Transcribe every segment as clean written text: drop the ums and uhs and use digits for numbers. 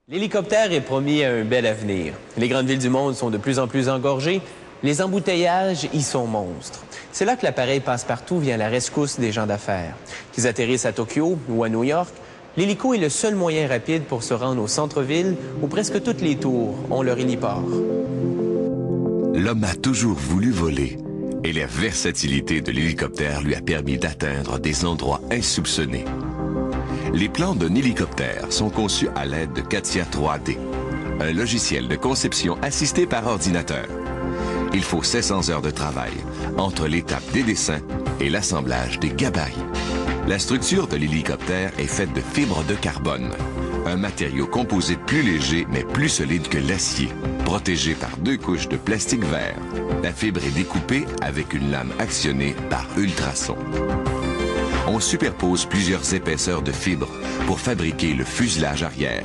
L'hélicoptère est promis à un bel avenir. Les grandes villes du monde sont de plus en plus engorgées. Les embouteillages y sont monstres. C'est là que l'appareil passe-partout vient à la rescousse des gens d'affaires. Qu'ils atterrissent à Tokyo ou à New York, l'hélico est le seul moyen rapide pour se rendre au centre-ville où presque toutes les tours ont leur héliport. L'homme a toujours voulu voler et la versatilité de l'hélicoptère lui a permis d'atteindre des endroits insoupçonnés. Les plans d'un hélicoptère sont conçus à l'aide de CATIA 3D, un logiciel de conception assisté par ordinateur. Il faut 700 heures de travail entre l'étape des dessins et l'assemblage des gabarits. La structure de l'hélicoptère est faite de fibres de carbone, un matériau composé plus léger mais plus solide que l'acier, protégé par 2 couches de plastique vert. La fibre est découpée avec une lame actionnée par ultrasons. On superpose plusieurs épaisseurs de fibres pour fabriquer le fuselage arrière.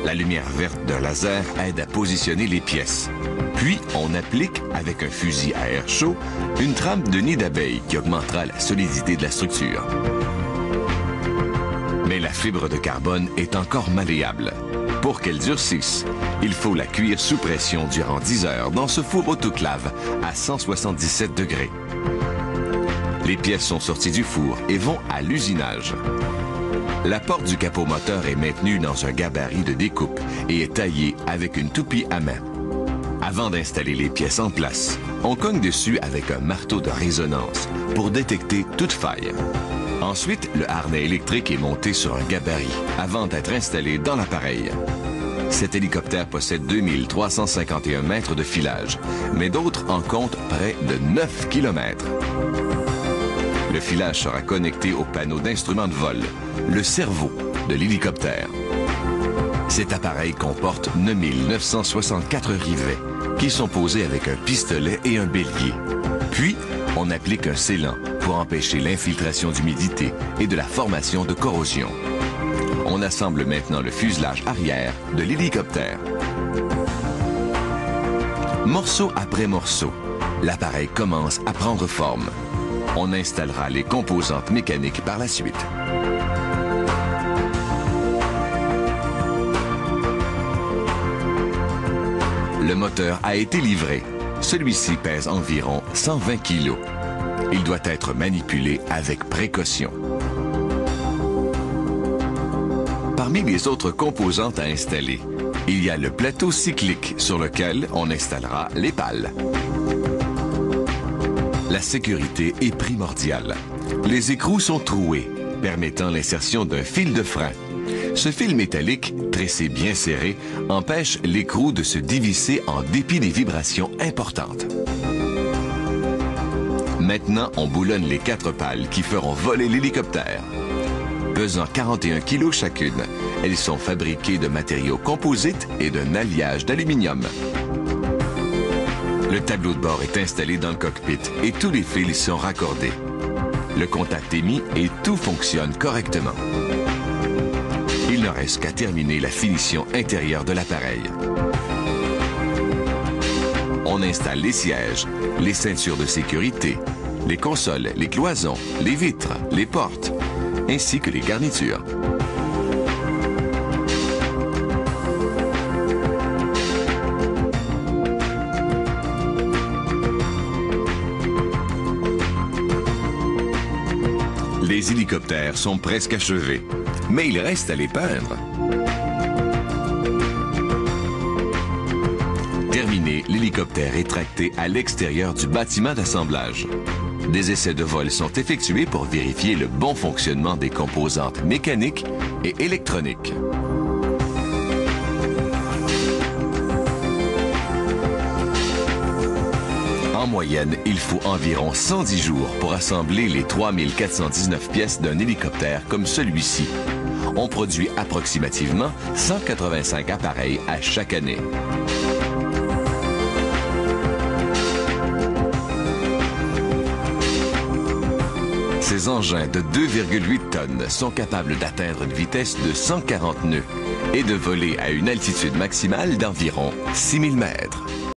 La lumière verte d'un laser aide à positionner les pièces. Puis, on applique, avec un fusil à air chaud, une trame de nid d'abeille qui augmentera la solidité de la structure. Mais la fibre de carbone est encore malléable. Pour qu'elle durcisse, il faut la cuire sous pression durant 10 heures dans ce four autoclave à 177 degrés. Les pièces sont sorties du four et vont à l'usinage. La porte du capot moteur est maintenue dans un gabarit de découpe et est taillée avec une toupie à main. Avant d'installer les pièces en place, on cogne dessus avec un marteau de résonance pour détecter toute faille. Ensuite, le harnais électrique est monté sur un gabarit avant d'être installé dans l'appareil. Cet hélicoptère possède 2351 mètres de filage, mais d'autres en comptent près de 9 km. Le filage sera connecté au panneau d'instruments de vol, le cerveau de l'hélicoptère. Cet appareil comporte 9964 rivets qui sont posés avec un pistolet et un bélier. Puis, on applique un scellant pour empêcher l'infiltration d'humidité et de la formation de corrosion. On assemble maintenant le fuselage arrière de l'hélicoptère. Morceau après morceau, l'appareil commence à prendre forme. On installera les composantes mécaniques par la suite. Le moteur a été livré. Celui-ci pèse environ 120 kg. Il doit être manipulé avec précaution. Parmi les autres composantes à installer, il y a le plateau cyclique sur lequel on installera les pales. La sécurité est primordiale. Les écrous sont troués, permettant l'insertion d'un fil de frein. Ce fil métallique, tressé bien serré, empêche l'écrou de se dévisser en dépit des vibrations importantes. Maintenant, on boulonne les 4 pales qui feront voler l'hélicoptère. Pesant 41 kg chacune, elles sont fabriquées de matériaux composites et d'un alliage d'aluminium. Le tableau de bord est installé dans le cockpit et tous les fils sont raccordés. Le contact est mis et tout fonctionne correctement. Il ne reste qu'à terminer la finition intérieure de l'appareil. On installe les sièges, les ceintures de sécurité, les consoles, les cloisons, les vitres, les portes, ainsi que les garnitures. Les hélicoptères sont presque achevés, mais il reste à les peindre. Terminé, l'hélicoptère est tracté à l'extérieur du bâtiment d'assemblage. Des essais de vol sont effectués pour vérifier le bon fonctionnement des composantes mécaniques et électroniques. En moyenne, il faut environ 110 jours pour assembler les 3419 pièces d'un hélicoptère comme celui-ci. On produit approximativement 185 appareils à chaque année. Ces engins de 2,8 tonnes sont capables d'atteindre une vitesse de 140 nœuds et de voler à une altitude maximale d'environ 6000 mètres.